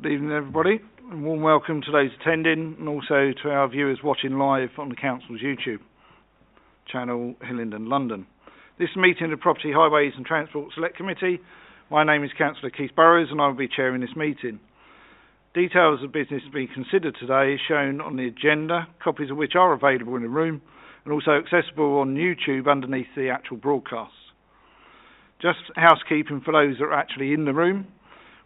Good evening, everybody, and warm welcome to those attending and also to our viewers watching live on the Council's YouTube channel, Hillingdon, London. This is a meeting of the Property, Highways and Transport Select Committee. My name is Councillor Keith Burrows and I will be chairing this meeting. Details of business to be considered today is shown on the agenda, copies of which are available in the room and also accessible on YouTube underneath the actual broadcast. Just housekeeping for those that are actually in the room.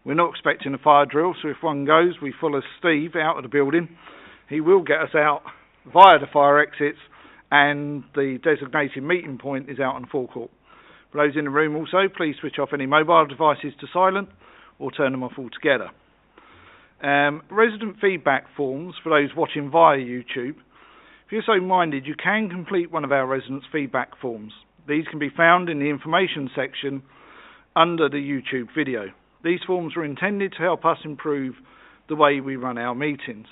We're not expecting a fire drill, so if one goes, we follow Steve out of the building. He will get us out via the fire exits, and the designated meeting point is out on the forecourt. For those in the room also, please switch off any mobile devices to silent or turn them off altogether. Resident feedback forms for those watching via YouTube. If you're so minded, you can complete one of our residents' feedback forms. These can be found in the information section under the YouTube video. These forms are intended to help us improve the way we run our meetings.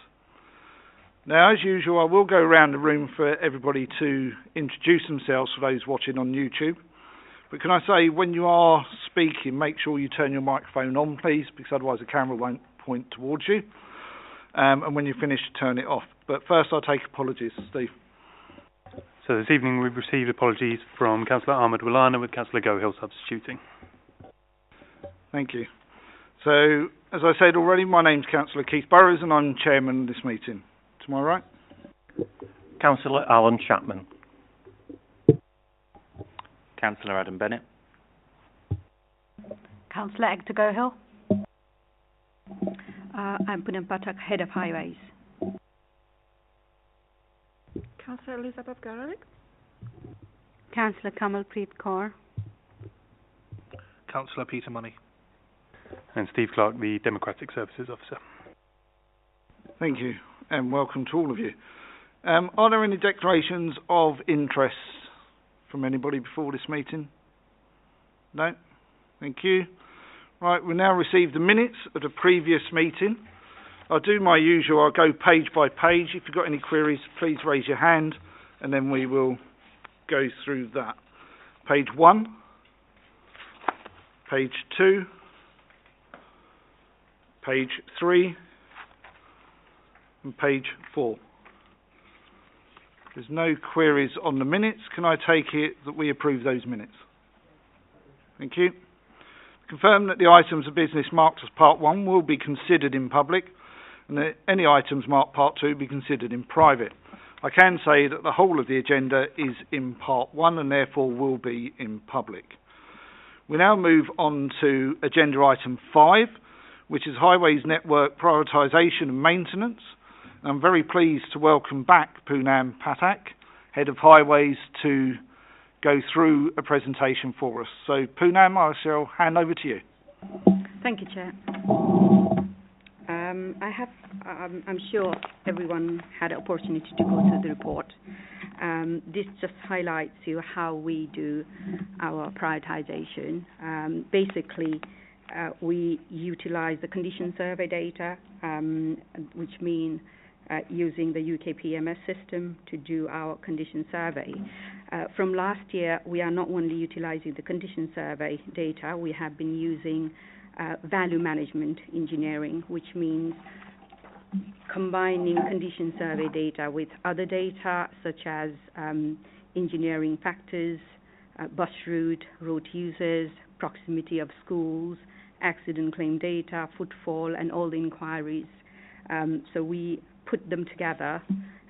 Now, as usual, I will go around the room for everybody to introduce themselves for those watching on YouTube. But can I say, when you are speaking, make sure you turn your microphone on, please, because otherwise the camera won't point towards you. And when you finish, turn it off. But first, I'll take apologies. Steve. So this evening we've received apologies from Councillor Ahmed Willana with Councillor Gohill substituting. Thank you. So, as I said already, my name's Councillor Keith Burrows and I'm chairman of this meeting. Am I right? Councillor Alan Chapman. Councillor Adam Bennett. Councillor Hector Gohill. I'm Poonam Pathak, Head of Highways. Councillor Elizabeth Garlick. Councillor Kamalpreet Kaur. Councillor Peter Money. And Steve Clark, the Democratic Services Officer. Thank you, and welcome to all of you. Are there any declarations of interest from anybody before this meeting? No? Thank you. Right, we now receive the minutes of the previous meeting. I'll do my usual, I'll go page by page. If you've got any queries, please raise your hand, and then we will go through that. Page 1, page 2, page 3, and page 4. There's no queries on the minutes. Can I take it that we approve those minutes? Thank you. Confirm that the items of business marked as Part 1 will be considered in public, and that any items marked Part 2 be considered in private. I can say that the whole of the agenda is in Part 1 and therefore will be in public. We now move on to agenda item 5, which is Highways Network Prioritization and Maintenance. I'm very pleased to welcome back Poonam Pathak, Head of Highways, to go through a presentation for us. So Poonam, I shall hand over to you. Thank you, Chair. I'm sure everyone had an opportunity to go through the report. This just highlights to you how we do our prioritization. Basically, we utilize the condition survey data, which mean using the UKPMS system to do our condition survey. From last year, we are not only utilizing the condition survey data, we have been using value management engineering, which means combining condition survey data with other data such as engineering factors, bus route, road users, proximity of schools, accident claim data, footfall, and all the inquiries. So we put them together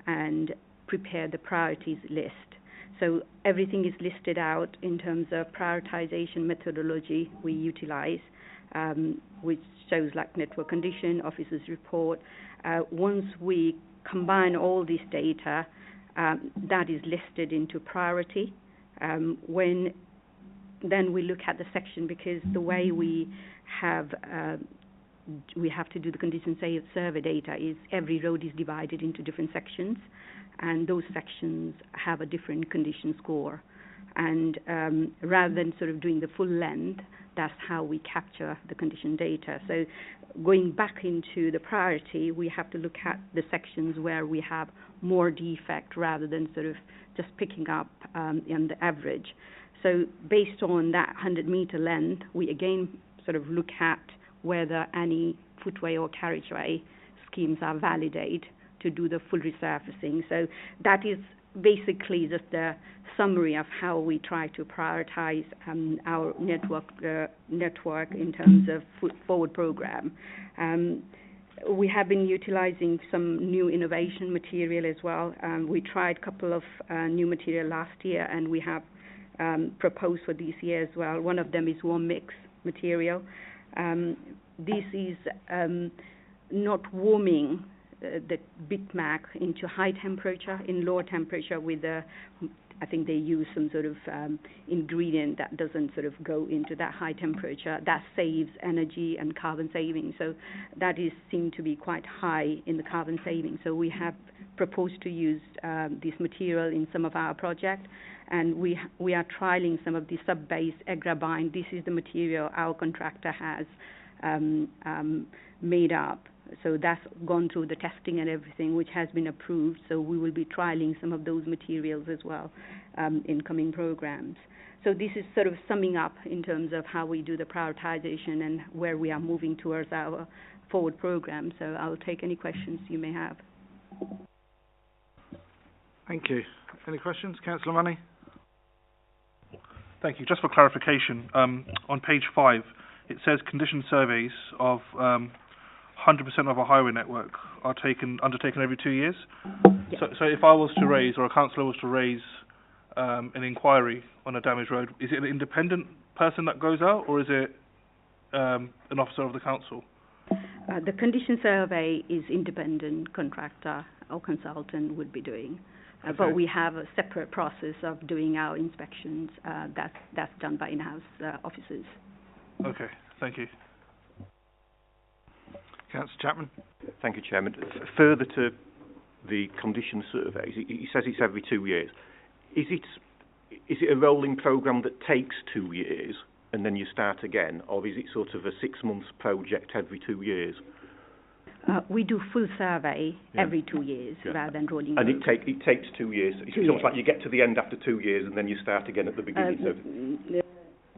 and prepare the priorities list. So everything is listed out in terms of prioritization methodology we utilize, which shows like network condition, officers report. Once we combine all this data, that is listed into priority. When then we look at the section, because the way we have to do the condition survey data is every road is divided into different sections, and those sections have a different condition score. And rather than sort of doing the full length, that's how we capture the condition data. So going back into the priority, we have to look at the sections where we have more defect rather than sort of just picking up in the average. So based on that 100-meter length, we again sort of look at whether any footway or carriageway schemes are validated to do the full resurfacing. So that is basically just a summary of how we try to prioritize our network in terms of forward program. We have been utilizing some new innovation material as well. We tried a couple of new material last year, and we have proposed for this year as well. One of them is warm mix material. This is not warming the bitmac into high temperature, in lower temperature with I think they use some sort of ingredient that doesn't sort of go into that high temperature. That saves energy and carbon saving. So that is seen to be quite high in the carbon saving. So we have proposed to use this material in some of our projects, and we are trialing some of the sub-base agrabine. This is the material our contractor has made up. So that's gone through the testing and everything, which has been approved. So we will be trialing some of those materials as well in coming programs. So this is sort of summing up in terms of how we do the prioritization and where we are moving towards our forward program. So I'll take any questions you may have. Thank you. Any questions? Councillor Money? Thank you. Just for clarification, on page 5, it says condition surveys of 100% of a highway network are undertaken every 2 years. Yes. So if I was to raise, or a councillor was to raise an inquiry on a damaged road, is it an independent person that goes out, or is it an officer of the council? The condition survey is independent contractor or consultant would be doing. Okay. But we have a separate process of doing our inspections. That's done by in-house officers. Okay, thank you. Councillor Chapman? Thank you, Chairman. Further to the condition surveys, he says it's every 2 years. Is it a rolling programme that takes 2 years and then you start again, or is it sort of a 6 months project every 2 years? We do full survey every 2 years rather than rolling. And it takes 2 years. It's almost like you get to the end after 2 years and then you start again at the beginning.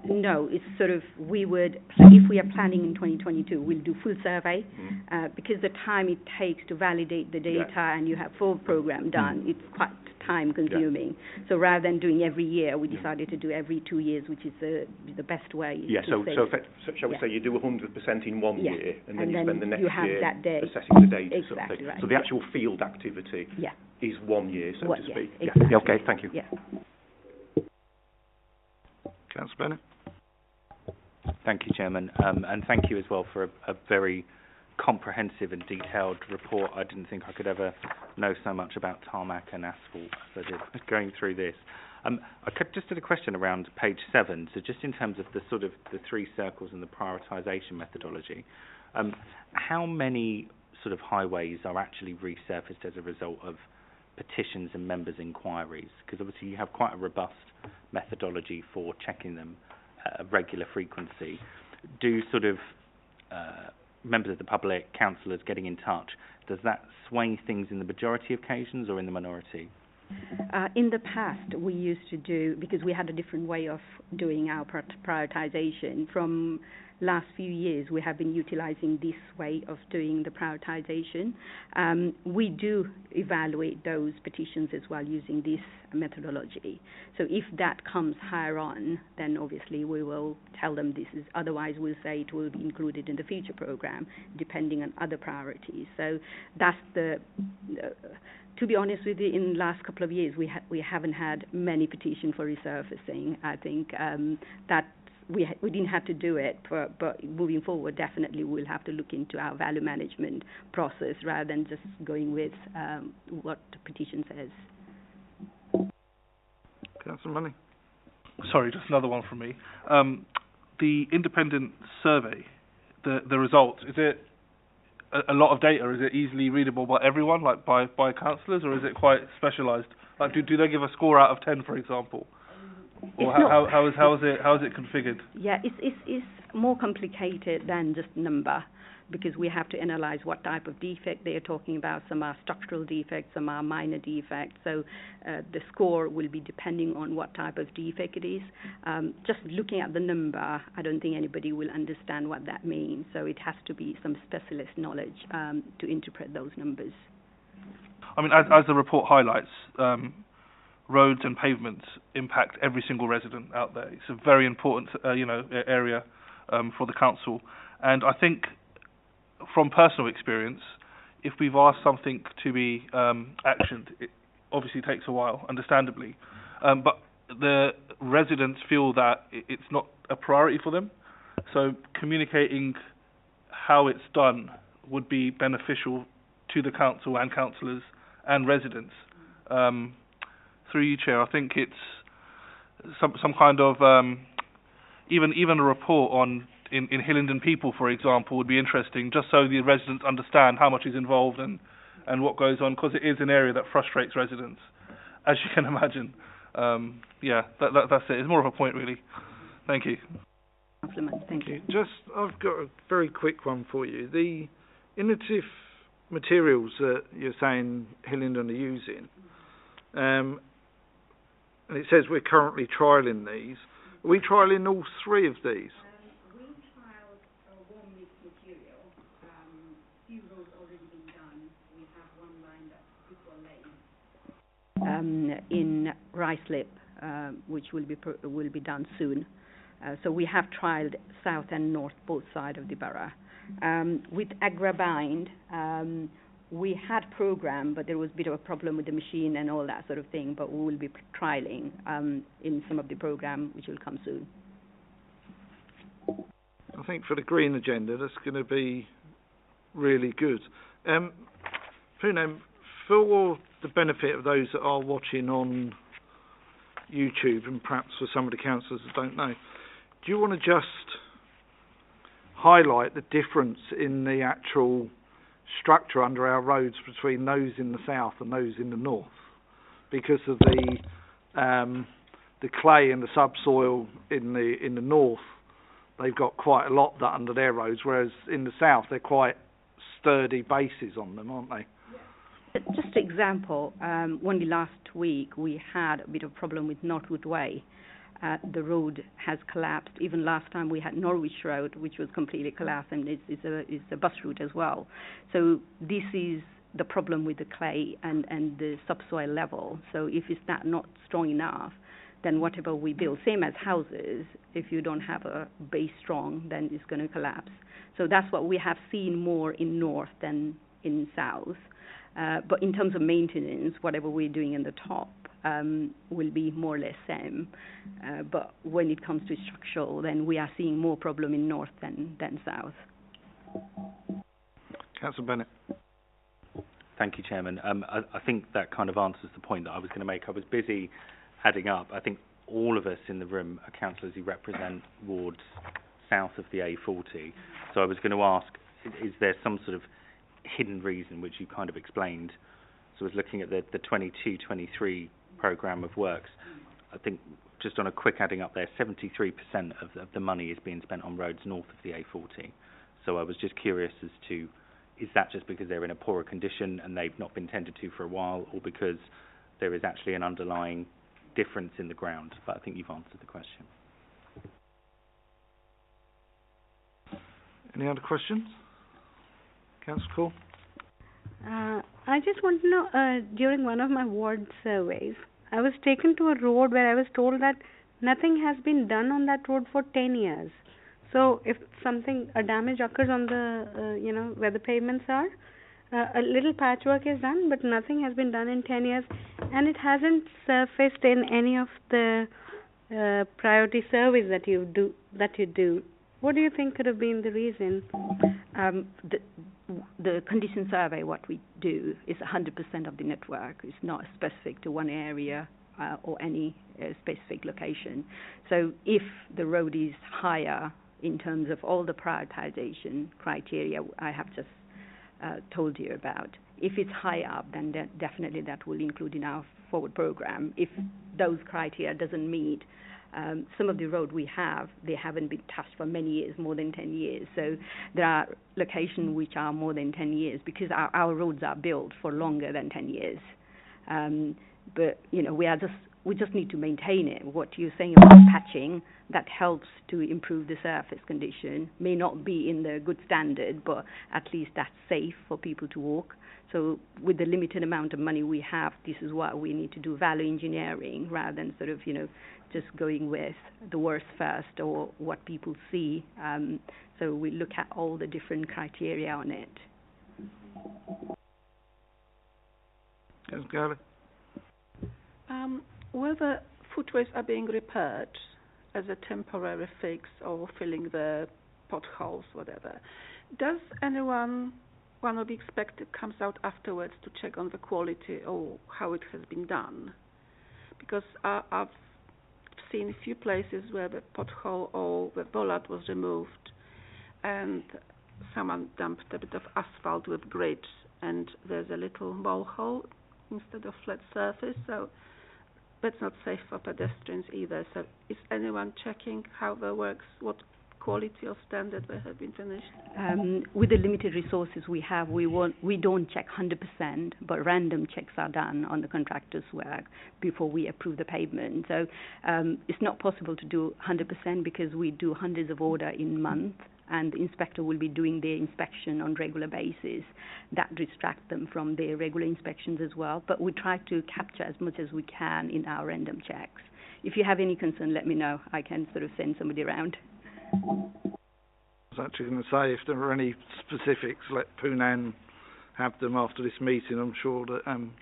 No, it's sort of, if we are planning in 2022, we'll do full survey, because the time it takes to validate the data and you have full program done, it's quite time consuming. So rather than doing every year, we decided to do every 2 years, which is the best way. So shall we say you do 100% in 1 year, and then you spend the next year assessing the data. Exactly, sort of thing. right. So the actual field activity is 1 year, so to speak. Exactly. Okay, thank you. Yeah. Councillor Bennett? Thank you, Chairman, and thank you as well for a very comprehensive and detailed report. I didn't think I could ever know so much about tarmac and asphalt as I did going through this. I just did a question around page 7. So just in terms of the sort of the 3 circles and the prioritisation methodology, how many sort of highways are actually resurfaced as a result of petitions and members' inquiries? Because obviously you have quite a robust methodology for checking them at a regular frequency. Do sort of members of the public, councillors getting in touch, does that sway things in the majority of occasions or in the minority? In the past, we used to do, because we had a different way of doing our prioritisation. From last few years, we have been utilising this way of doing the prioritisation. We do evaluate those petitions as well using this methodology. So if that comes higher on, then obviously we will tell them this is, otherwise we'll say it will be included in the future programme, depending on other priorities. So that's to be honest with you, in the last couple of years, we haven't had many petitions for resurfacing. I think that we didn't have to do it, but moving forward, definitely we'll have to look into our value management process rather than just going with what the petition says. Councillor Money? Sorry, just another one from me. The independent survey, the results, is it a lot of data? Is it easily readable by everyone, like by councillors, or is it quite specialised? Like, do they give a score out of 10, for example? Or how is it configured? Yeah, it's more complicated than just number. because we have to analyze what type of defect they are talking about. Some are structural defects, some are minor defects. So the score will be depending on what type of defect it is. Just looking at the number, I don't think anybody will understand what that means. So it has to be some specialist knowledge to interpret those numbers. I mean, as the report highlights, roads and pavements impact every single resident out there. It's a very important, area for the council. And I think, from personal experience, if we've asked something to be actioned, it obviously takes a while, understandably. But the residents feel that it's not a priority for them. So communicating how it's done would be beneficial to the council and councillors and residents. Through you, Chair, I think it's some kind of even a report on in Hillingdon people, for example, would be interesting, just so the residents understand how much is involved and what goes on, because it is an area that frustrates residents, as you can imagine. That's it. It's more of a point, really. Thank you. Thank you. I've got a very quick one for you. The innovative materials that you're saying Hillingdon are using, and it says we're currently trialling these. Are we trialling all three of these? We trialled a warm mix material. Few roads already been done. We have one lined up, Bridgewell Lane, in Ruislip, which will be done soon. So we have trialled south and north, both sides of the borough. With Agrabind, we had programmed, but there was a bit of a problem with the machine and all that sort of thing, but we will be trialling in some of the program, which will come soon. I think for the green agenda, that's going to be really good. Poonam, for the benefit of those that are watching on YouTube, and perhaps for some of the councillors that don't know, do you want to just highlight the difference in the actual structure under our roads between those in the south and those in the north, because of the clay and the subsoil in the north? They've got quite a lot that under their roads, whereas in the south they're quite sturdy bases on them, aren't they? Just an example, only last week we had a bit of problem with Northwood Way. The road has collapsed. Even last time we had Norwich Road, which was completely collapsed, and it's a bus route as well. So this is the problem with the clay and the subsoil level. So if it's not strong enough, then whatever we build, same as houses, if you don't have a base strong, then it's going to collapse. So that's what we have seen more in north than in south. But in terms of maintenance, whatever we're doing in the top will be more or less same. But when it comes to structural, then we are seeing more problem in north than south. Councillor Bennett. Thank you, Chairman. I think that kind of answers the point that I was going to make. I was busy adding up. I think all of us in the room are councillors who represent wards south of the A40. So I was going to ask, is there some sort of hidden reason, which you kind of explained? So I was looking at the 22-23 programme of works. I think just on a quick adding up there, 73% of the money is being spent on roads north of the A40. So I was just curious as to, is that just because they're in a poorer condition and they've not been tended to for a while, or because there is actually an underlying difference in the ground? But I think you've answered the question. Any other questions? Councillor Cole? I just want to know, during one of my ward surveys, I was taken to a road where I was told that nothing has been done on that road for 10 years. So if a damage occurs on the, where the pavements are, a little patchwork is done, but nothing has been done in 10 years, and it hasn't surfaced in any of the priority surveys that you do. What do you think could have been the reason? The condition survey, what we do, is 100% of the network. It's not specific to one area or any specific location. So if the road is higher in terms of all the prioritization criteria I have just told you about, if it's high up, then definitely that will include in our forward program. If those criteria doesn't meet, Some of the road we have, they haven't been touched for many years, more than 10 years. So there are locations which are more than 10 years because our roads are built for longer than 10 years. But, we just need to maintain it. What you're saying about patching, that helps to improve the surface condition. May not be in the good standard, but at least that's safe for people to walk. So with the limited amount of money we have, this is what we need to do, value engineering, rather than sort of, just going with the worst first or what people see. So we look at all the different criteria on it. Yes, Gary? Whether footways are being repaired as a temporary fix or filling the potholes, whatever, does one of the inspectors comes out afterwards to check on the quality or how it has been done? Because I've seen a few places where the pothole or the bollard was removed and someone dumped a bit of asphalt with grit and there's a little mole hole instead of flat surface, so that's not safe for pedestrians either. So is anyone checking how the works, what quality or standard they have been finished? With the limited resources we have, we don't check 100%, but random checks are done on the contractor's work before we approve the pavement. So it's not possible to do 100% because we do hundreds of orders in a month, and the inspector will be doing their inspection on regular basis. That distracts them from their regular inspections as well, but we try to capture as much as we can in our random checks. If you have any concern, let me know. I can sort of send somebody around. I was actually going to say, if there are any specifics, let Poonam have them after this meeting. I'm sure that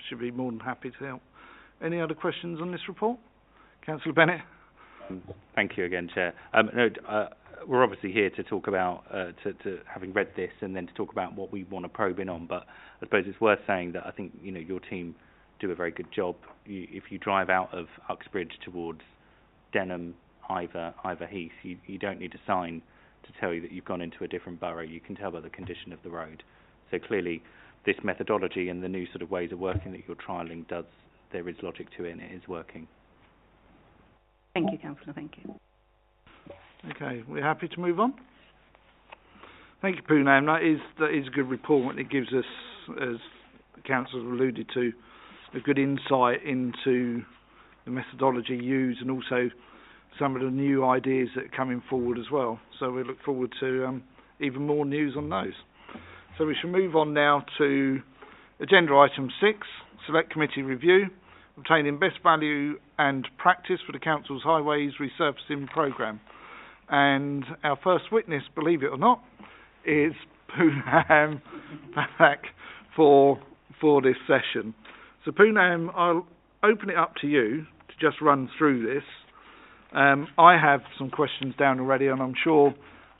she'll be more than happy to help. Any other questions on this report? Councillor Bennett? Thank you again, Chair. We're obviously here to talk about, to having read this and then to talk about what we want to probe in on, but I suppose it's worth saying that I think, your team do a very good job. If you drive out of Uxbridge towards Denham, Ivor Heath, you don't need a sign to tell you that you've gone into a different borough. You can tell by the condition of the road. So clearly this methodology and the new sort of ways of working that you're trialling, there is logic to it and it is working. Thank you, Councillor. Thank you. Okay, we're happy to move on. Thank you, Poonam. That is a good report. It gives us, as the Councillor alluded to, a good insight into the methodology used and also some of the new ideas that are coming forward as well. So we look forward to even more news on those. So we shall move on now to agenda item 6, Select Committee Review, obtaining best value and practice for the Council's Highways Resurfacing Programme. And our first witness, believe it or not, is Poonam back for this session. So Poonam, I'll open it up to you to just run through this. I have some questions down already, and I'm sure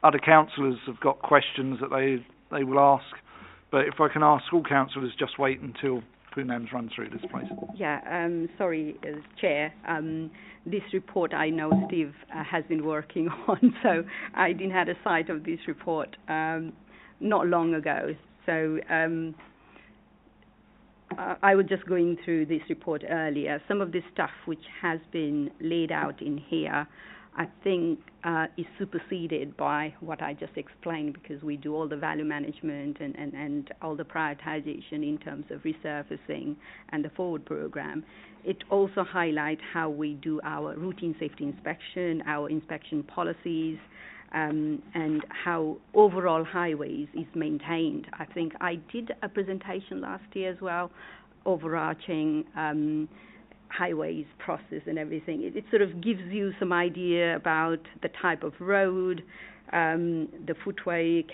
other councillors have got questions that they will ask. But if I can ask all councillors, just wait until Poonam's run through this, please. Yeah, sorry, Chair. This report I know Steve has been working on, so I didn't have a sight of this report not long ago. So I was just going through this report earlier. Some of the stuff which has been laid out in here, I think is superseded by what I just explained, because we do all the value management and all the prioritization in terms of resurfacing and the forward program. It also highlights how we do our routine safety inspection, our inspection policies, and how overall highways is maintained. I think I did a presentation last year as well, overarching highways process and everything. It sort of gives you some idea about the type of road, the footway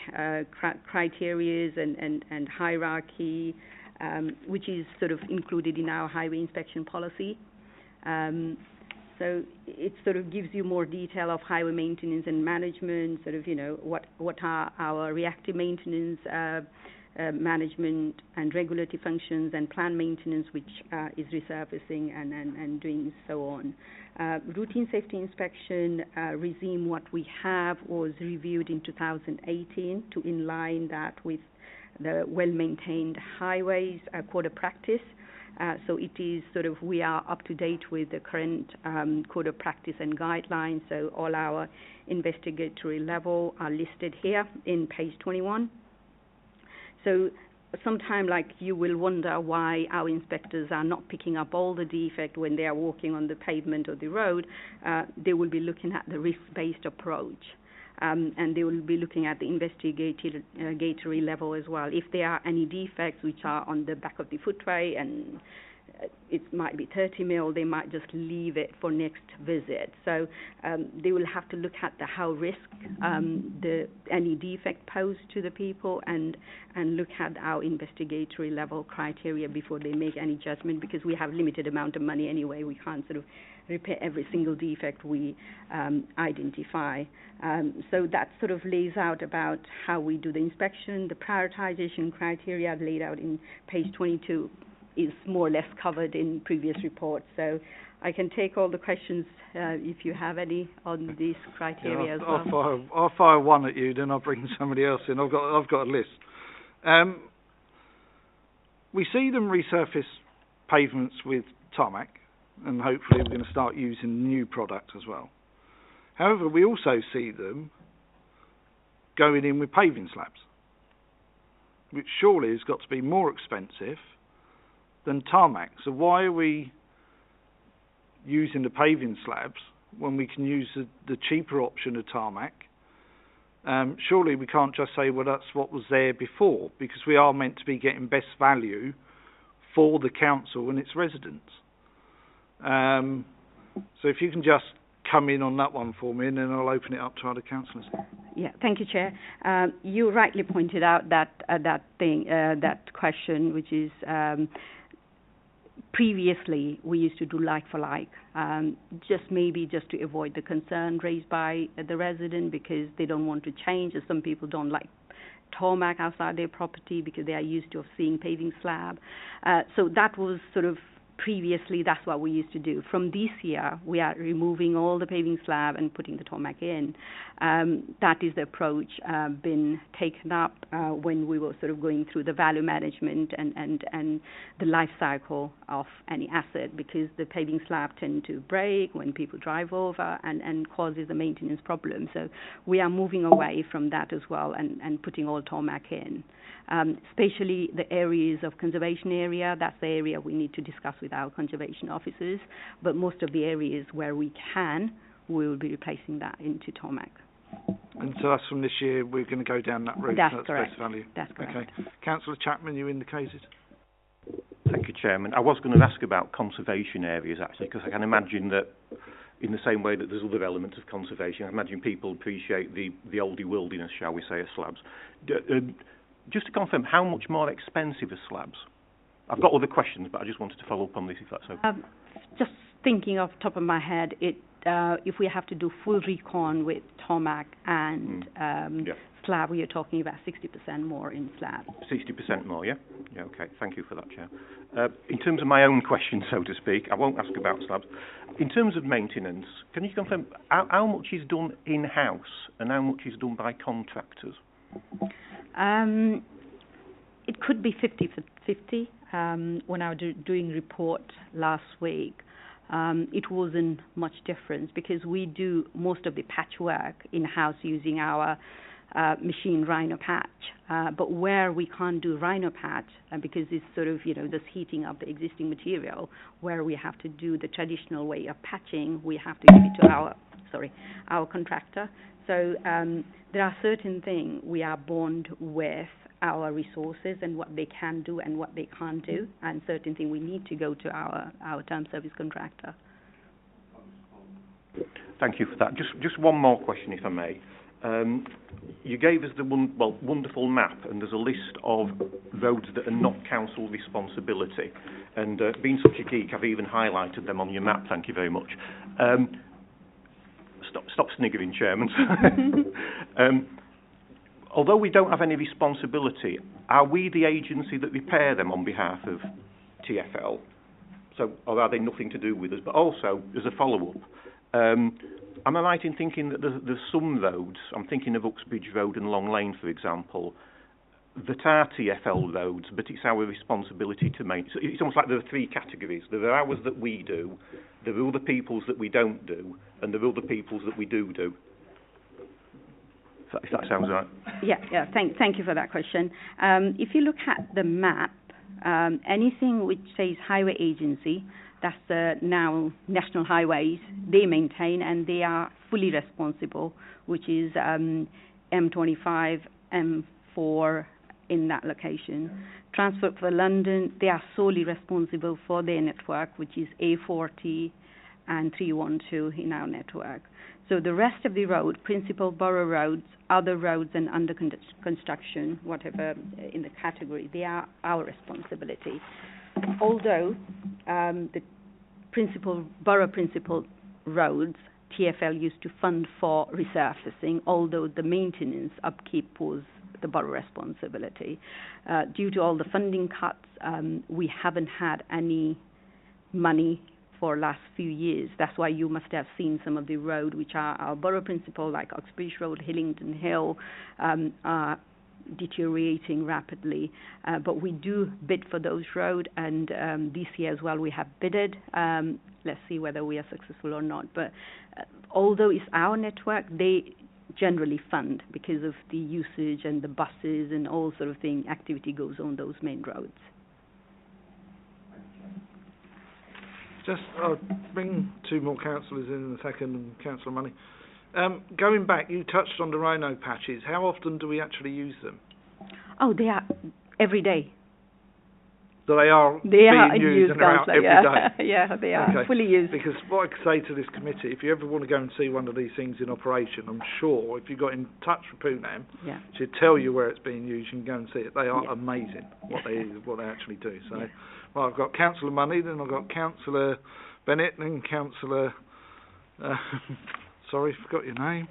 criteria and hierarchy, which is sort of included in our highway inspection policy. So it sort of gives you more detail of highway maintenance and management, sort of, what are our reactive maintenance, management and regulatory functions, and planned maintenance, which is resurfacing and doing so on. Routine safety inspection regime, what we have was reviewed in 2018 to inline that with the well-maintained highways code of practice. So it is sort of, we are up to date with the current code of practice and guidelines. So all our investigatory level are listed here in page 21. So sometime like you will wonder why our inspectors are not picking up all the defect when they are walking on the pavement or the road. They will be looking at the risk-based approach. And they will be looking at the investigatory level as well. If there are any defects which are on the back of the footway and it might be 30 mil, they might just leave it for next visit. So they will have to look at how risk any defect posed to the people and look at our investigatory level criteria before they make any judgment, because we have limited amount of money anyway. We can't sort of repair every single defect we identify. So that sort of lays out about how we do the inspection. The prioritization criteria laid out in page 22 is more or less covered in previous reports. So I can take all the questions if you have any on these criteria as well. I'll fire one at you, then I'll bring somebody else in. I've got a list. We see them resurface pavements with tarmac, and hopefully we're going to start using new product as well. However, we also see them going in with paving slabs, which surely has got to be more expensive than tarmac. So why are we using the paving slabs when we can use the cheaper option of tarmac? Surely we can't just say, well, that's what was there before, because we are meant to be getting best value for the council and its residents. So if you can just come in on that one for me, and then I'll open it up to other councillors. Yeah, thank you, Chair. You rightly pointed out that question, which is previously we used to do like for like, just to avoid the concern raised by the resident, because they don't want to change, or some people don't like tarmac outside their property because they are used to seeing paving slab. So that was sort of previously, that's what we used to do. From this year, we are removing all the paving slab and putting the tarmac in. That is the approach been taken up when we were sort of going through the value management and the life cycle of any asset, because the paving slab tend to break when people drive over and causes a maintenance problem. So we are moving away from that as well and putting all tarmac in. Especially the areas of conservation area, that's the area we need to discuss with our conservation officers, but most of the areas where we can, we will be replacing that into tarmac. And so that's from this year, we're going to go down that route. That's correct. Best value. That's correct. Okay. Councillor Chapman, you indicated. Thank you, Chairman. I was going to ask about conservation areas, actually, because I can imagine that in the same way that there's other elements of conservation, I imagine people appreciate the oldie wilderness, shall we say, of slabs. Just to confirm, how much more expensive are slabs? I've got other questions, but I just wanted to follow up on this, if that's okay. Just thinking off the top of my head, if we have to do full recon with tarmac and slab, we are talking about 60% more in slab. 60% more, yeah? Yeah, okay. Thank you for that, Chair. In terms of my own question, so to speak, I won't ask about slabs. In terms of maintenance, can you confirm how much is done in-house and how much is done by contractors? It could be 50-50. When I was doing report last week, it wasn't much difference, because we do most of the patchwork in-house using our machine rhino patch. But where we can't do rhino patch, because it's sort of, this heating of the existing material, where we have to do the traditional way of patching, we have to give it to our contractor. So there are certain things we are bound with our resources and what they can do and what they can't do, and certain things we need to go to our term service contractor. Thank you for that. Just one more question, if I may. You gave us the wonderful map, and there's a list of roads that are not council responsibility. And being such a geek, I've even highlighted them on your map. Thank you very much. Stop sniggering, Chairman. Although we don't have any responsibility, are we the agency that repair them on behalf of TfL? So, or are they nothing to do with us? But also, as a follow-up, am I right in thinking that there's some roads, I'm thinking of Uxbridge Road and Long Lane, for example, that are TfL roads, but it's our responsibility to maintain. So it's almost like there are three categories. There are ours that we do, there are other people's that we don't do, and there are other people's that we do. If that sounds right. Yeah. Thank you for that question. If you look at the map, anything which says highway agency, that's the now national highways, they maintain and they are fully responsible, which is M25, M4 in that location. Transport for London, they are solely responsible for their network, which is A40 and 312 in our network. So the rest of the road, principal borough roads, other roads and under construction, whatever in the category, they are our responsibility. Although the borough principal roads, TfL used to fund for resurfacing, although the maintenance upkeep was the borough responsibility. Due to all the funding cuts, we haven't had any money for last few years. That's why you must have seen some of the road which are our borough principal, like Uxbridge Road, Hillingdon Hill, are deteriorating rapidly. But we do bid for those roads, and this year as well we have bidded. Let's see whether we are successful or not. But although it's our network, they generally fund because of the usage and the buses and all sort of thing, activity goes on those main roads. Just, I'll bring two more councillors in a second, and Councillor Money. Going back, you touched on the rhino patches. How often do we actually use them? Oh, they are every day. So they are being used and are out every day? Yeah, they are fully used. Because what I could say to this committee, if you ever want to go and see one of these things in operation, I'm sure if you got in touch with Poonam, she'd tell you where it's being used. You can go and see it. They are amazing what they actually do. So, well, I've got Councillor Money, then I've got Councillor Bennett, then Councillor sorry, forgot your name.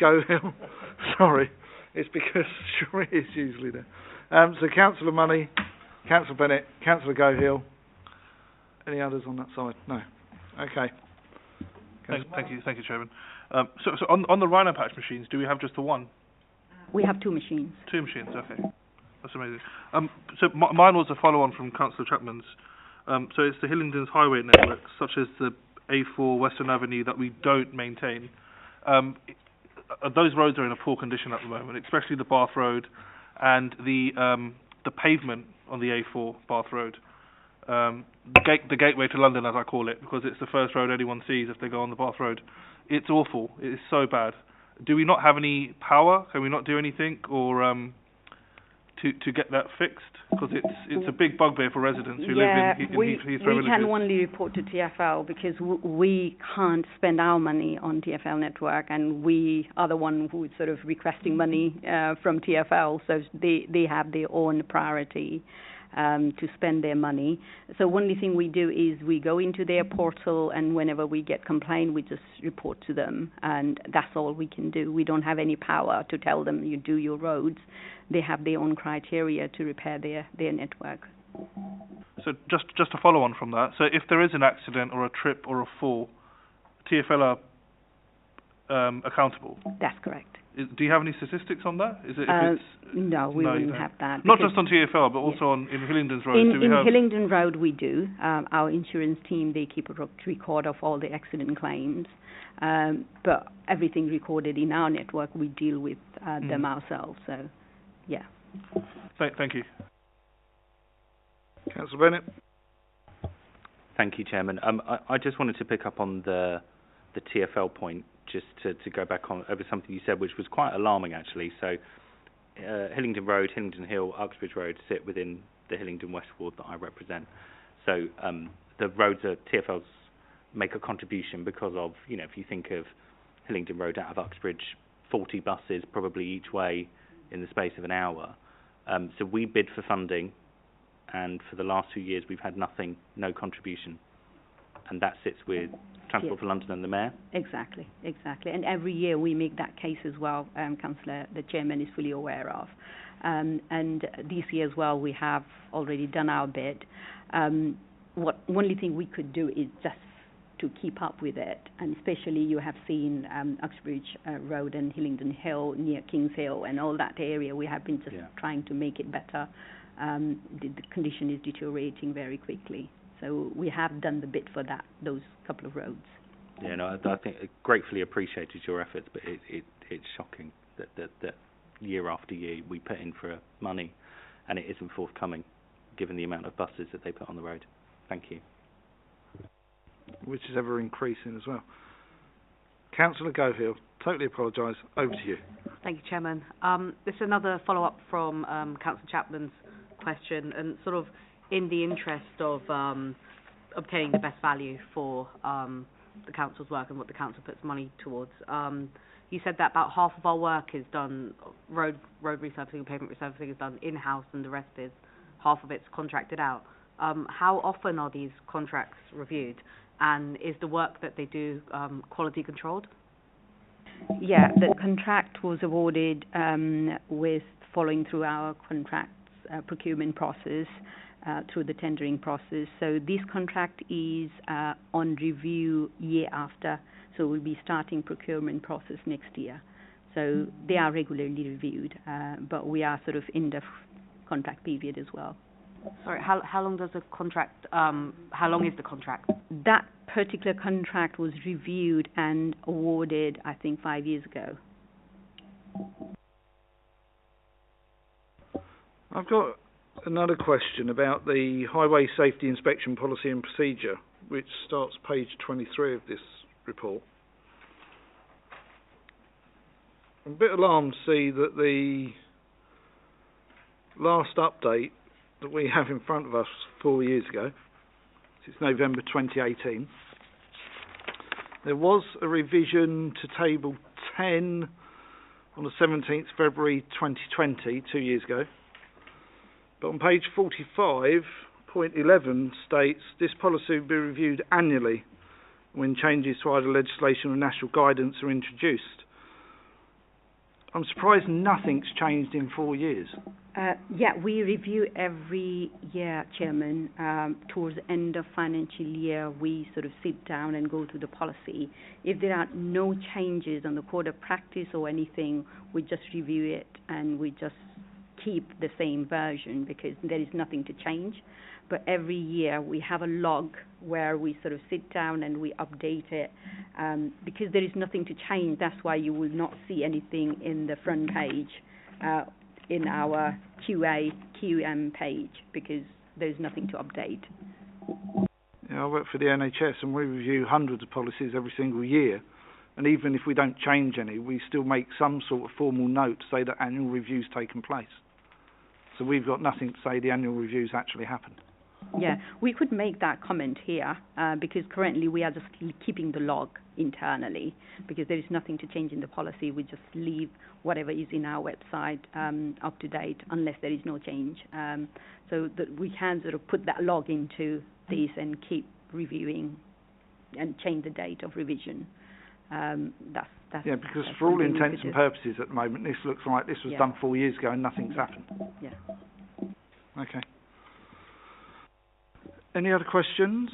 Gohill. Sorry, it's because sure it is usually there. So Councillor Money, Councillor Bennett, Councillor Gohill. Any others on that side? No. Okay. Thank you, Chairman. So on the rhino patch machines, do we have just the one? We have two machines. Two machines, okay. That's amazing. So mine was a follow-on from Councillor Chapman's. So it's the Hillingdon's highway network, such as the A4 Western Avenue that we don't maintain. Those roads are in a poor condition at the moment, especially the Bath Road and the pavement on the A4 Bath Road. The gateway to London, as I call it, because it's the first road anyone sees if they go on the Bath Road. It's awful. It is so bad. Do we not have any power? Can we not do anything, or to get that fixed? Because it's a big bugbear for residents who live in Heathrow Villages. We can only report to TfL because we can't spend our money on TfL network, and we are the one who is sort of requesting money from TfL, so they have their own priority to spend their money. So only thing we do is we go into their portal, and whenever we get complaint, we just report to them, and that's all we can do. We don't have any power to tell them you do your roads. They have their own criteria to repair their network. So just to follow on from that, so if there is an accident or a trip or a fall, TfL are accountable? That's correct. Do you have any statistics on that? Is it no, we wouldn't have that. Not just on TfL, but also in Hillingdon's Road. In Hillingdon Road, we do. Our insurance team, they keep a record of all the accident claims. But everything recorded in our network, we deal with them ourselves. So, yeah. Thank you. Councillor Bennett. Thank you, Chairman. I just wanted to pick up on the TfL point, just to go back on over something you said, which was quite alarming, actually. So, Hillingdon Road, Hillingdon Hill, Uxbridge Road sit within the Hillingdon West Ward that I represent. So, the roads are TfL's make a contribution because of, if you think of Hillingdon Road out of Uxbridge, 40 buses probably each way in the space of an hour. So we bid for funding, and for the last 2 years we've had nothing, no contribution. And that sits with Transport for London and the Mayor? Exactly. And every year we make that case as well, Councillor, the Chairman is fully aware of. And this year as well we have already done our bid. Only thing we could do is just to keep up with it, and especially you have seen Uxbridge Road and Hillingdon Hill near Kings Hill and all that area. We have been just trying to make it better. The condition is deteriorating very quickly, so we have done the bit for those couple of roads. Yeah, no, I think gratefully appreciated your efforts, but it's shocking that year after year we put in for money and it isn't forthcoming, given the amount of buses that they put on the road. Thank you. Which is ever increasing as well. Councillor Gohill, totally apologise. Over to you. Thank you, Chairman. This is another follow-up from Councillor Chapman's question, and sort of in the interest of obtaining the best value for the council's work and what the council puts money towards. You said that about half of our work is done, road resurfacing and pavement resurfacing is done in-house, and the rest is, half of it's contracted out. How often are these contracts reviewed? And is the work that they do quality controlled? Yeah, the contract was awarded with following through our contracts procurement process through the tendering process. So this contract is on review year after. So we'll be starting procurement process next year. So they are regularly reviewed, but we are sort of in the contract period as well. Sorry, how long does the contract? How long is the contract? That particular contract was reviewed and awarded, I think, 5 years ago. I've got another question about the Highway Safety Inspection Policy and Procedure, which starts page 23 of this report. I'm a bit alarmed to see that the last update that we have in front of us 4 years ago, it's November 2018, there was a revision to table 10 on the 17th February 2020, 2 years ago. But on page 45, point 11 states this policy will be reviewed annually when changes to either legislation or national guidance are introduced. I'm surprised nothing's changed in 4 years. Yeah, we review every year, Chairman. Towards the end of financial year, we sort of sit down and go through the policy. If there are no changes on the code of practice or anything, we just review it and we just keep the same version because there is nothing to change. But every year we have a log where we sort of sit down and we update it because there is nothing to change. That's why you will not see anything in the front page in our QM page because there's nothing to update. Yeah, I work for the NHS and we review hundreds of policies every single year, and even if we don't change any, we still make some sort of formal note to say that annual review's taken place. So we've got nothing to say the annual review's actually happened. Yeah, we could make that comment here because currently we are just keeping the log internally because there is nothing to change in the policy. We just leave whatever is in our website up to date unless there is no change. So that we can sort of put that log into this and keep reviewing and change the date of revision. That's yeah, because for all intents and purposes at the moment, this looks like this was done 4 years ago and nothing's happened. Yeah. Okay. Any other questions?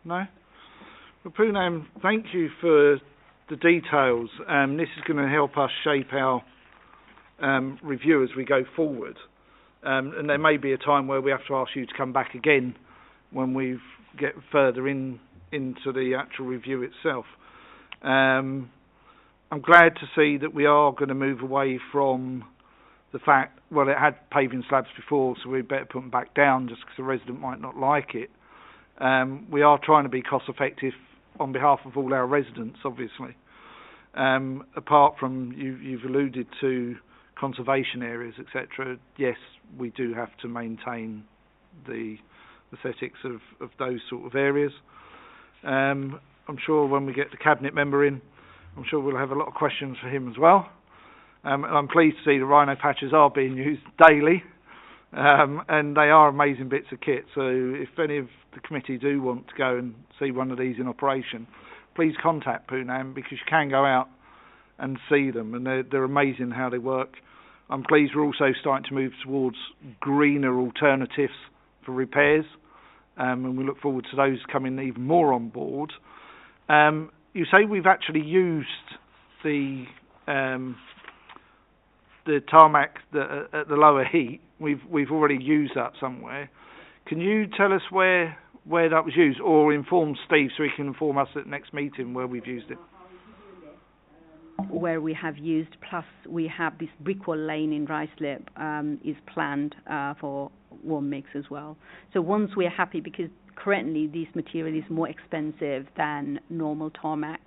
No? Well, Poonam, thank you for the details. This is going to help us shape our review as we go forward. And there may be a time where we have to ask you to come back again when we get further into the actual review itself. I'm glad to see that we are going to move away from the fact, well, it had paving slabs before, so we'd better put them back down just because the resident might not like it. We are trying to be cost effective on behalf of all our residents, obviously. Apart from, you've alluded to conservation areas, etc. Yes, we do have to maintain the aesthetics of those sort of areas. I'm sure when we get the cabinet member in, I'm sure we'll have a lot of questions for him as well. And I'm pleased to see the rhino patches are being used daily, and they are amazing bits of kit. So if any of the committee do want to go and see one of these in operation, please contact Poonam because you can go out and see them, and they're amazing how they work. I'm pleased we're also starting to move towards greener alternatives for repairs. and we look forward to those coming even more on board. You say we've actually used the tarmac at the lower heat. We've already used that somewhere. Can you tell us where that was used, or inform Steve so he can inform us at the next meeting where we've used it? Where we have used, plus we have this brickwall lane in Ruislip is planned for warm mix as well. So once we're happy, because currently this material is more expensive than normal tarmac,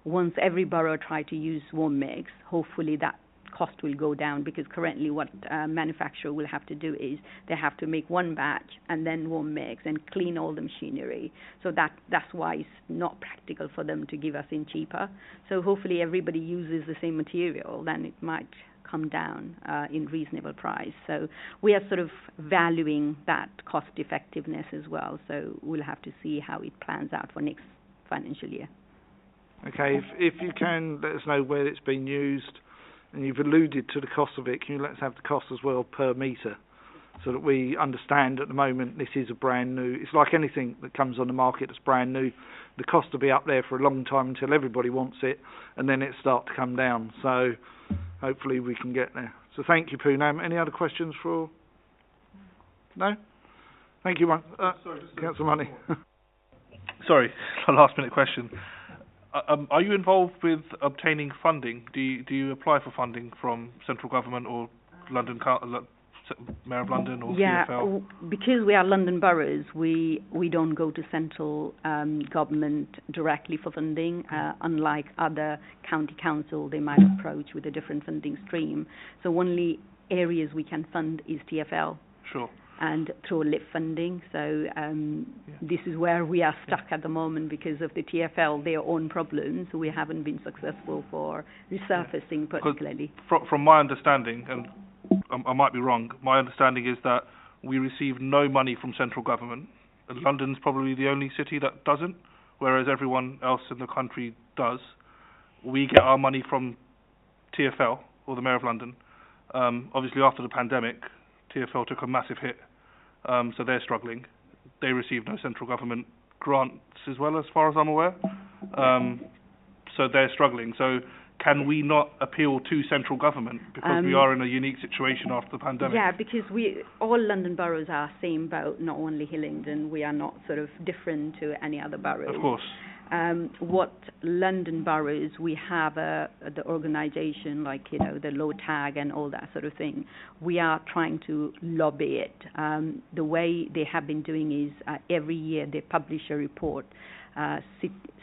once every borough try to use warm mix, hopefully that cost will go down, because currently what manufacturer will have to do is they have to make one batch and then warm mix and clean all the machinery. So that's why it's not practical for them to give us in cheaper. So hopefully everybody uses the same material, then it might come down in reasonable price. So we are sort of valuing that cost effectiveness as well. So we'll have to see how it plans out for next financial year. Okay, if you can let us know where it's been used. And you've alluded to the cost of it. Can you let us have the cost as well per metre, so that we understand at the moment this is a brand new. It's like anything that comes on the market that's brand new. The cost will be up there for a long time until everybody wants it, and then it starts to come down. So hopefully we can get there. So thank you, Poonam. Any other questions for? No. Thank you, Councillor Money. Sorry, a last minute question. Are you involved with obtaining funding? Do you apply for funding from central government or London Mayor of London or TfL? Because we are London boroughs, we don't go to central government directly for funding, unlike other county council. They might approach with a different funding stream. So only areas we can fund is TfL. Sure. And through LIP funding. So this is where we are stuck at the moment because of the TfL, their own problems. So we haven't been successful for resurfacing particularly. From my understanding, and I might be wrong, my understanding is that we receive no money from central government. And London's probably the only city that doesn't, whereas everyone else in the country does. We get our money from TfL, or the Mayor of London. Obviously after the pandemic, TfL took a massive hit. So they're struggling. They receive no central government grants as well, as far as I'm aware. So they're struggling. So can we not appeal to central government, because we are in a unique situation after the pandemic? Yeah, because all London boroughs are same boat, not only Hillingdon. We are not sort of different to any other boroughs. Of course. What London boroughs, we have the organisation like, the low tag and all that sort of thing. We are trying to lobby it. The way they have been doing is every year they publish a report,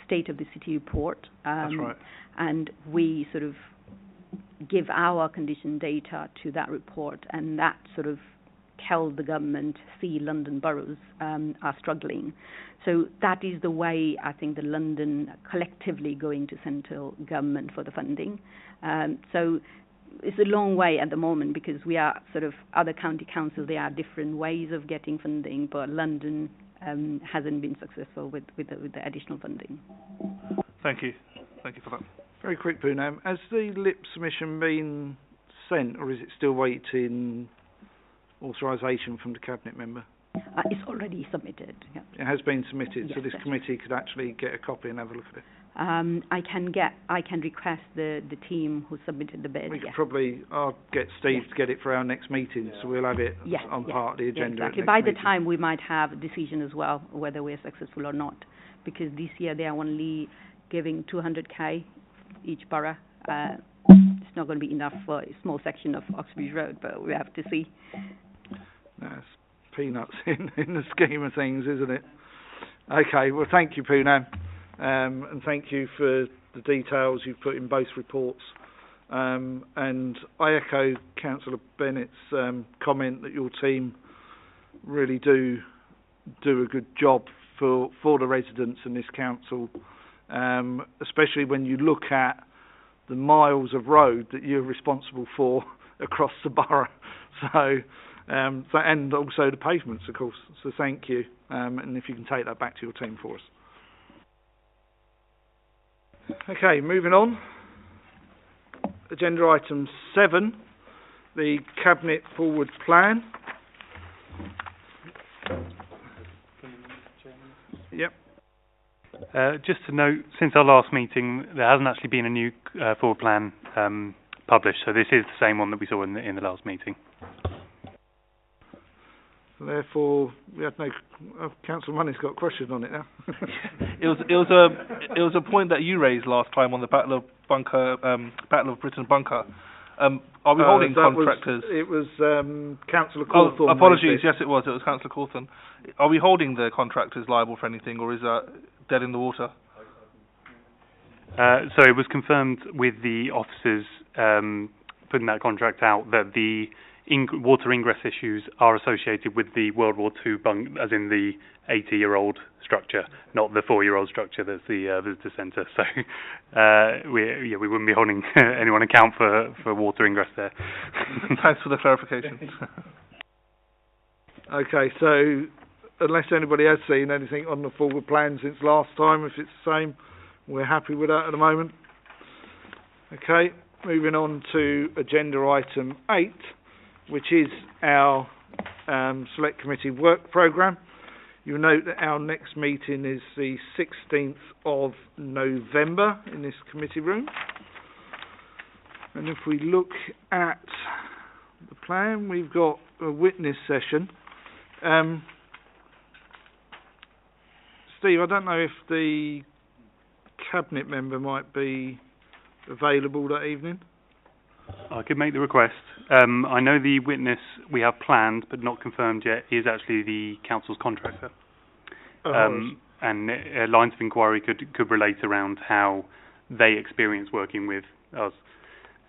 State of the City report. That's right. And we sort of give our condition data to that report, and that sort of tell the government, see London boroughs are struggling. So that is the way I think the London collectively going to central government for the funding. So it's a long way at the moment, because we are sort of other county councils, there are different ways of getting funding, but London hasn't been successful with the additional funding. Thank you. Thank you for that. Very quick, Poonam. Has the LIP submission been sent, or is it still waiting authorisation from the Cabinet member? It's already submitted. Yeah. It has been submitted, Yes, so this committee could actually get a copy and have a look at it. I can request the team who submitted the bid. We could probably, I'll get Steve to get it for our next meeting, so we'll have it on part of the agenda. Exactly. By the time we might have a decision as well, whether we're successful or not, because this year they are only giving 200k each borough. It's not going to be enough for a small section of Oxbridge Road, but we have to see. That's peanuts in the scheme of things, isn't it? Okay, well, thank you, Poonam, and thank you for the details you've put in both reports. And I echo Councillor Bennett's comment that your team really do a good job for the residents in this council, especially when you look at the miles of road that you're responsible for across the borough. So and also the pavements, of course. So thank you, and if you can take that back to your team for us. Okay, moving on. Agenda item 7, the Cabinet Forward Plan. Just to note, since our last meeting, there hasn't actually been a new forward plan published, so this is the same one that we saw in the last meeting. Therefore, we had no. Councillor Money's got a question on it now. It was a point that you raised last time on the Battle of Britain bunker. Are we holding contractors? It was Councillor Cawthorne. Oh, apologies. Yes, it was. It was Councillor Cawthorne. Are we holding the contractors liable for anything, or is that dead in the water? So it was confirmed with the officers putting that contract out that the water ingress issues are associated with the World War II bunk, as in the 80-year-old structure, not the 4-year-old structure that's the visitor centre. So we wouldn't be holding anyone account for water ingress there. Thanks for the clarification. Okay, so unless anybody has seen anything on the forward plan since last time, if it's the same, we're happy with that at the moment. Okay, moving on to agenda item 8, which is our Select Committee work programme. You'll note that our next meeting is the 16th of November in this committee room. And if we look at the plan, we've got a witness session. Steve, I don't know if the Cabinet member might be available that evening. I could make the request. I know the witness we have planned but not confirmed yet is actually the council's contractor. And lines of inquiry could relate around how they experience working with us,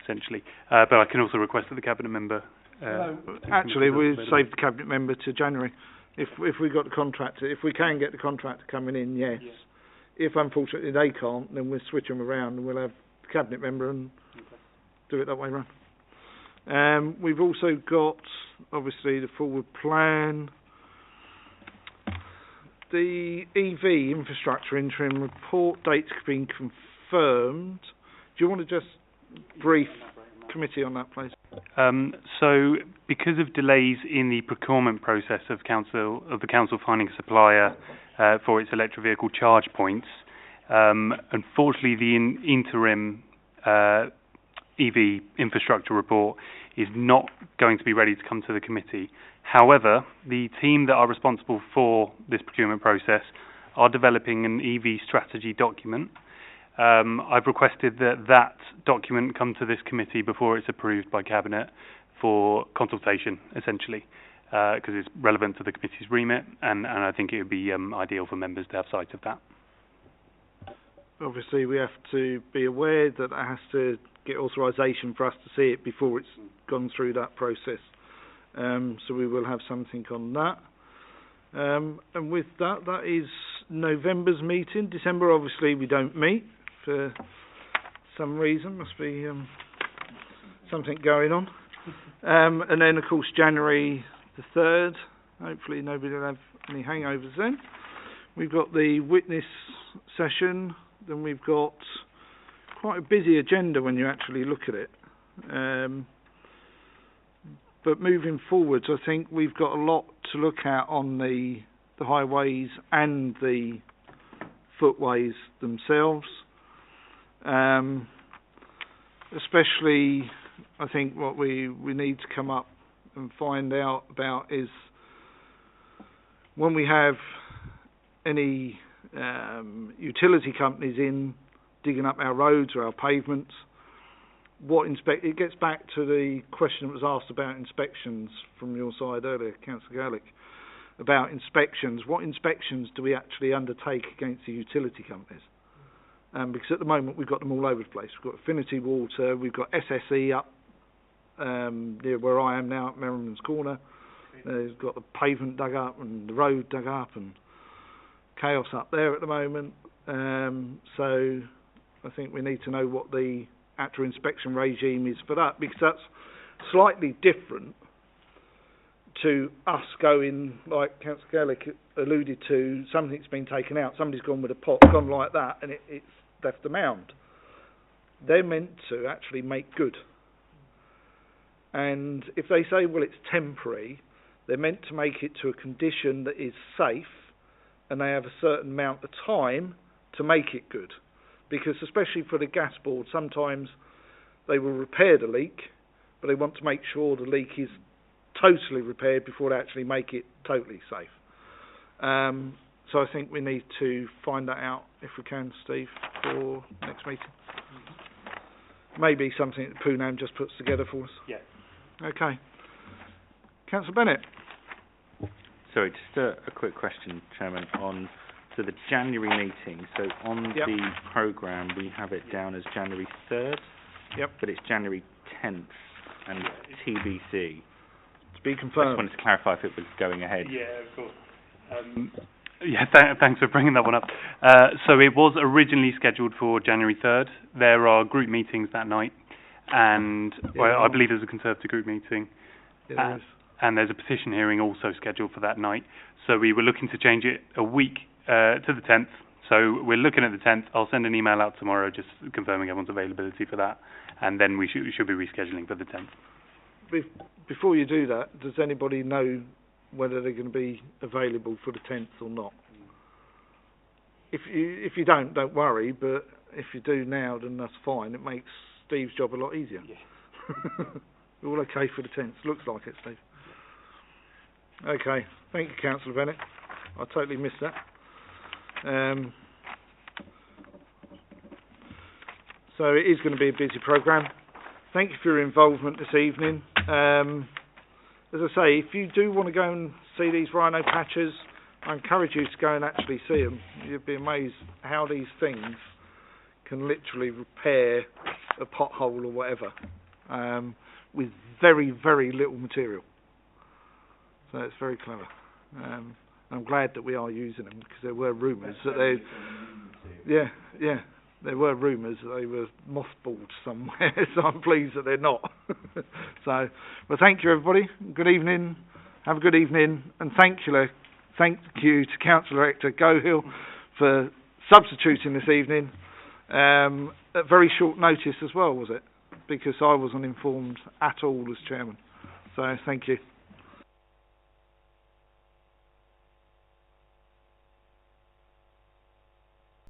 essentially. But I can also request that the Cabinet member... Actually, we've saved the Cabinet member to January. If we got the contractor, if we can get the contractor coming in, yes. Yeah. If unfortunately they can't, then we'll switch them around and we'll have the Cabinet member and do it that way around. We've also got, obviously, the forward plan. The EV infrastructure interim report date's been confirmed. Do you want to just brief committee on that, please? So, because of delays in the procurement process of the council finding a supplier for its electric vehicle charge points, unfortunately, the interim EV infrastructure report is not going to be ready to come to the committee. However, the team that are responsible for this procurement process are developing an EV strategy document. I've requested that document come to this committee before it's approved by Cabinet for consultation, essentially, because it's relevant to the committee's remit, and I think it would be ideal for members to have sight of that. Obviously, we have to be aware that it has to get authorisation for us to see it before it's gone through that process. So we will have something on that. And with that, that is November's meeting. December, obviously, we don't meet for some reason. Must be something going on. And then, of course, January the 3rd. Hopefully nobody will have any hangovers then. We've got the witness session. Then we've got quite a busy agenda when you actually look at it. But moving forwards, I think we've got a lot to look at on the highways and the footways themselves. Especially, I think what we need to come up and find out about is when we have any utility companies in digging up our roads or our pavements, it gets back to the question that was asked about inspections from your side earlier, Councillor Garlick, about inspections. What inspections do we actually undertake against the utility companies? Because at the moment we've got them all over the place. We've got Affinity Water, we've got SSE up near where I am now at Merriman's Corner. They've got the pavement dug up and the road dug up and chaos up there at the moment. So I think we need to know what the actual inspection regime is for that, because that's slightly different to us going, like Councillor Garlick alluded to, something's been taken out, somebody's gone with a pot, gone like that, and it's left a mound. They're meant to actually make good. And if they say, well, it's temporary, they're meant to make it to a condition that is safe, and they have a certain amount of time to make it good, because especially for the gas board, sometimes they will repair the leak, but they want to make sure the leak is totally repaired before they actually make it totally safe. So I think we need to find that out, if we can, Steve, for next meeting. Maybe something that Poonam just puts together for us. Yeah. Okay. Councillor Bennett. Sorry, just a quick question, Chairman, on so the January meeting. So on the programme, we have it down as January 3rd, but it's January 10th and TBC. To be I just confirmed. wanted to clarify if it was going ahead. Yeah, of course. Thanks for bringing that one up. So it was originally scheduled for January 3rd. There are group meetings that night, and I believe there's a Conservative group meeting. And there's a petition hearing also scheduled for that night. So we were looking to change it a week to the 10th. So we're looking at the 10th. I'll send an email out tomorrow just confirming everyone's availability for that, and then we should be rescheduling for the 10th. Before you do that, does anybody know whether they're going to be available for the 10th or not? If you don't worry, but if you do now, then that's fine. It makes Steve's job a lot easier. Yeah. All okay for the 10th? Looks like it, Steve. Okay. Thank you, Councillor Bennett. I totally missed that. So it is going to be a busy programme. Thank you for your involvement this evening. As I say, if you do want to go and see these rhino patches, I encourage you to go and actually see them. You'd be amazed how these things can literally repair a pothole or whatever with very, very little material. So it's very clever. I'm glad that we are using them, because there were rumours that there were rumours that they were mothballed somewhere, so I'm pleased that they're not. So, well, thank you, everybody. Good evening. Have a good evening, and thank you to Councillor Hector Gohill for substituting this evening at very short notice as well, was it? Because I wasn't informed at all as chairman. So, thank you.